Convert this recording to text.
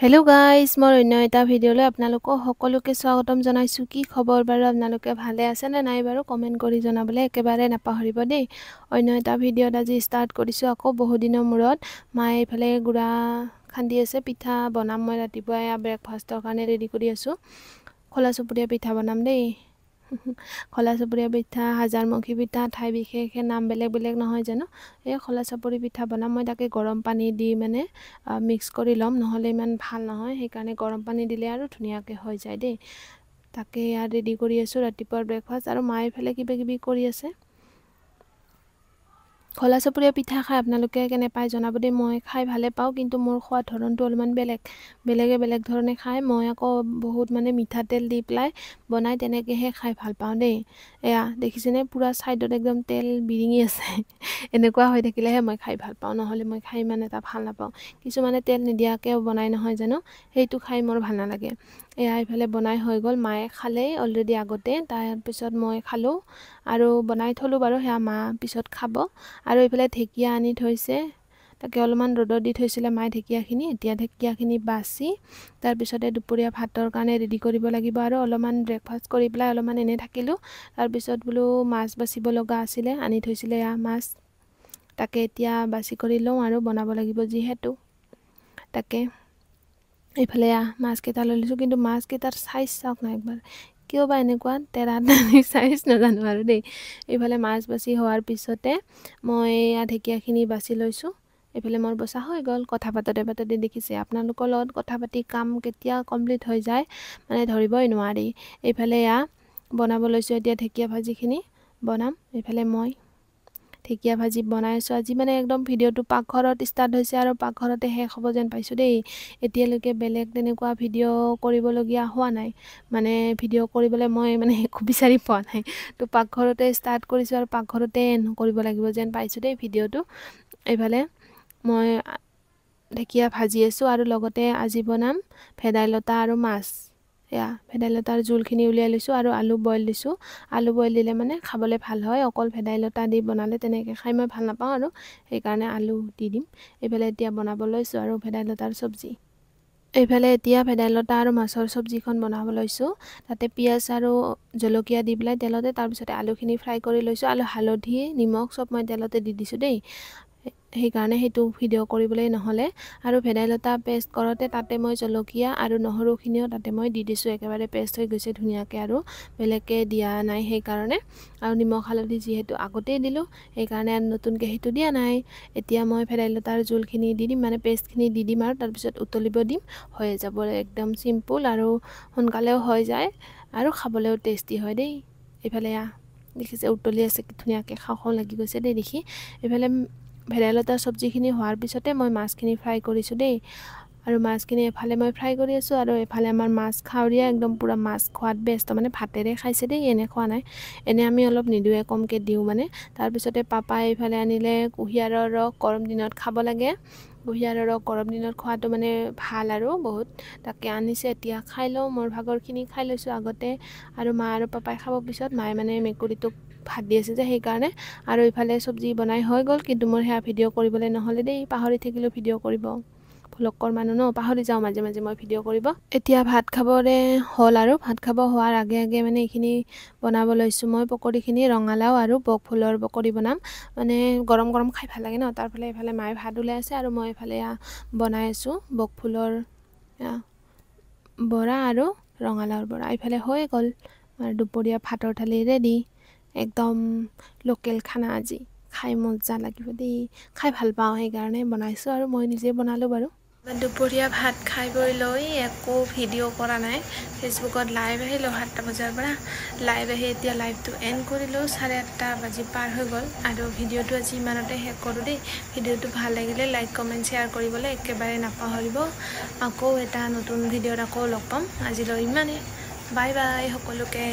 hello guys মই অন্য এটা ভিডিঅ'লৈ আপোনালোকক সকলোকে স্বাগতম জনাইছো কি খবৰ বাৰু আপোনালোকে ভালে আছে নে নাই বাৰু কমেন্ট কৰি জনাবলে একেবাৰে নাপাহৰিব দেই অন্য এটা ভিডিঅ'ত আজি ষ্টাৰ্ট কৰিছো আকৌ বহু দিনৰ মূৰত মায়ে ইফালে গুড়া খান্দি আছে পিঠা বনাম মই ৰাতিপুৱাই ব্ৰেকফাষ্টৰ কাৰণে ৰেডি কৰি আছো খোলা চুপুৰীয়া পিঠা বনাম দেই খোলা চুপুৰীয়া পিঠা হাজাৰমুখী পিঠা ঠাই বিশেষে নাম বেলেগ বেলেগ নহয় জানো এই খোলা চুপুৰী পিঠা বনাম মই তাকে গৰম পানী দি মানে মিক্স কৰি লম নহলে ইমান ভাল নহয় সেই কাৰণে গৰম পানী দিলে আৰু ধুনিয়াকে হৈ যায় দেই তাকে ইয়া ৰেডি কৰি আছো ৰাতিপুৱাৰ ব্ৰেকফাষ্ট আৰু মায়ে ফেলে কিবা কিবি কৰি আছে খোলা চুপুৰীয়া পিঠা খাই আপোনালোকে কেনে পাই জনাব দেই মই খাই ভালে পাওঁ কিন্তু মোৰ খোৱা ধৰণটো অলমান বেলেগ ধৰণে খাই মই আকৌ বহুত মানে মিঠা তেল দি প্লাই বনাই তেনেকেহে খাই ভাল পাওঁ দেই এয়া দেখিছেনে পুৰা সাইডত একদম তেল বিৰিঙি আছে এনেকুৱা হৈ থাকিলেহে মই খাই ভাল পাওঁ নহলে মই খাই মানে এটা ভাল নাপাওঁ কিছু মানে তেল নিদিয়াকেও বনাই নহয় জানো সেইটো খাই মোৰ ভাল নালাগে এয়া ইফালে বনাই হৈ গল মায়ে খালে অলৰেডি আগতে তাৰ পিছত মই খালো আৰু বনাই থলো বাৰু হেয়া মা পিছত খাব আৰু ইফালে ঢেকিয়া আনি থৈছে তাকে অলমান ৰ'দত দি থৈছিলে মাই ঢেকিয়াখিনি এতিয়া ঢেকিয়াখিনি বাছি তাৰ পিছতে দুপৰীয়া ভাতৰ কাৰণে ৰেডি কৰিব লাগিব আৰু অলমান ব্ৰেকফাষ্ট কৰি পেলাই অলমান এনে থাকিলো তাৰ পিছত বুলো মাছ বাছিব লগা আছিল আনি থৈছিলে আ মাছ তাকে এতিয়া বাছি কৰি লওঁ আৰু বনাব লাগিব যিহেতু তাকে ইফালে মাছ কেইটা লৈছো কিন্তু মাছ কেইটাৰ সাইজ চাওক না একবাৰ কিয় বা এনেকুৱা তেৰা সাইজ নাজানো আৰু দেই ইফালে মাছ বাছি হোৱাৰ পিছতে মই ঢেকিয়াখিনি বাছি লৈছো ইফালে মোৰ বসা হৈ গল কথা পাততে দেখিছে আপোনালোকৰ লগত কথা পাতি কাম কেতিয়া কমপ্লিট হৈ যায় মানে ধৰিবই নোৱাৰি ইফালে বনাব লৈছো এতিয়া ঢেকিয়া ভাজিখিনি বনাম ইফালে মই ঢেকিয়া ভাজি বনাই আছো আজি মানে একদম ভিডিওটো পাকঘৰত ষ্টাৰ্ট হৈছে আৰু পাকঘৰতে শেষ হ'ব যেন পাইছো দেই এতিয়ালৈকে বেলেগ তেনেকুৱা ভিডিও কৰিব লগিয়া হোৱা নাই মানে ভিডিও কৰিবলৈ মই মানে খুব বিচাৰি পোৱা নাই তো পাকঘৰতে ষ্টাৰ্ট কৰিছো আৰু পাকঘৰতে কৰিব লাগিব যেন পাইছো দেই ভিডিওটো এইফালে মই ঢেকিয়া ভাজি আছো আৰু লগতে আজি বনাম ভেদাইলতা আৰু মাছ এয়া ভেদাইলতাৰ জোলখিনি উলিয়াই লৈছো আৰু আলু বইল দিছো আলু বইল দিলে মানে খাবলে ভাল হয় অকল ভেদাইলতা দি বনালে তেনেকে খাই মই ভাল নাপাওঁ আৰু সেই কাৰণে আলু দি দিম এফালে এতিয়া বনাব লৈছো আৰু ভেদাইলতাৰ সবজি এইফালে এতিয়া ভেদাইলতা আৰু মাছৰ সবজিখন বনাব লৈছো তাতে পিয়াজ আৰু জলকীয়া দি পেলাই তেলতে তাৰ পিছতে আলুখিনি ফ্ৰাই কৰি লৈছো আৰু হালধি নিমখ সব মই তেলতে দি দিছো দেই সেই কাৰণে হেতু ভিডিও কৰিবলৈ নহলে আৰু ভেদাইলতা পেষ্ট কৰতে তাতে মই জলকীয়া আৰু নহৰুখিনিও তাতে মই দি দিছো একেবাৰে পেষ্ট হৈ গৈছে ধুনিয়াকে আৰু বেলেকে দিয়া নাই সেই কাৰণে আৰু নিমখ হালধি যিহেতু আগতে দিলো সেই কাৰণে নতুনকে হেতু দিয়া নাই এতিয়া মই ভেদাইলতাৰ জোলখিনি দি দিম মানে পেষ্টখিনি দি দিম আৰু তাৰ পিছত উতলিব দিম হৈ যাব একদম সিম্পল আৰু সোনকালেও হৈ যায় আৰু খাবলেও টেস্টি হয় দেই ইফালে দেখিছে উতলি আছে কি ধুনিয়াকে খাও লাগি গৈছে দেই দেখি ইফালে ভেদাইলতাৰ সবজিখিনি হোৱাৰ পিছতে মই মাছখিনি ফ্ৰাই কৰিছো দেই আৰু মাছখিনি এফালে মই ফ্ৰাই কৰি আছো আৰু এফালে আমাৰ মাছ খাৱৰিয়া একদম পুৰা মাছ খোৱাত বেষ্ট মানে ভাতেৰে খাইছে দেই এনে খোৱা নাই এনে আমি অলপ নিদুৱে কমকে দিও মানে তাৰ পিছতে পাপাই ইফালে আনিলে কুহিয়াৰৰ ৰস গৰম দিনত খাব লাগে কুহিয়াৰৰ ৰস গৰম দিনত খোৱাটো মানে ভাল আৰু বহুত তাকে আনিছে এতিয়া খাই লও মোৰ ভাগৰখিনি খাই লৈছো আগতে আৰু মা আৰু পাপাই খাব পিছত মায়ে মানে মেকুৰীটোক ভাত দি আছে যে সেই কাৰণে আৰু ইফালে সবজি বনাই হৈ গল কিন্তু মোৰ হেয়া ভিডিও কৰিবলৈ নহলে দেই পাহৰি থাকিলো ভিডিও কৰিব ভলকৰ মানুহ ন পাহৰি যাও মাজে মাজে মই ভিডিও কৰিব এতিয়া ভাত খাবৰে হল আৰু ভাত খাব হোৱাৰ আগে আগে মানে এইখিনি বনাব লৈছো মই পকৰিখিনি ৰঙালাও আৰু বক ফুলৰ পকৰি বনাম মানে গৰম গৰম খাই ভাল লাগে ন তাৰফালে ইফালে মায়ে ভাত উলাই আছে আৰু মই ইফালে বনাই আছো বক ফুলৰ বৰা আৰু ৰঙালাওৰ বৰা ইফালে হৈ গল আৰু দুপৰীয়া ভাতৰ থালি ৰেডি একদম লোকেল খানা আজি খাই মজা লাগিব দেই খাই ভাল পাওঁ সেই কাৰণে বনাইছো আৰু মই নিজে বনালো বাৰু দুপৰীয়া ভাত খাই বৈ লৈ একো ভিডিও কৰা নাই ফেসবুকত লাইভ আহিলো 7টা বজাৰ পৰা লাইভ আহি এতিয়া লাইভটো এন্ড কৰিলো 8:30 বাজি পাৰ হৈ গল আৰু ভিডিওটো আজি ইমানতে শেষ কৰো দেই ভিডিওটো ভাল লাগিলে লাইক কমেন্ট শেয়াৰ কৰিবলৈ একেবাৰে নাপাহৰিব আকৌ এটা নতুন ভিডিওত আকৌ লগ পাম আজিলৈ ইমানে বাই বাই সকলোকে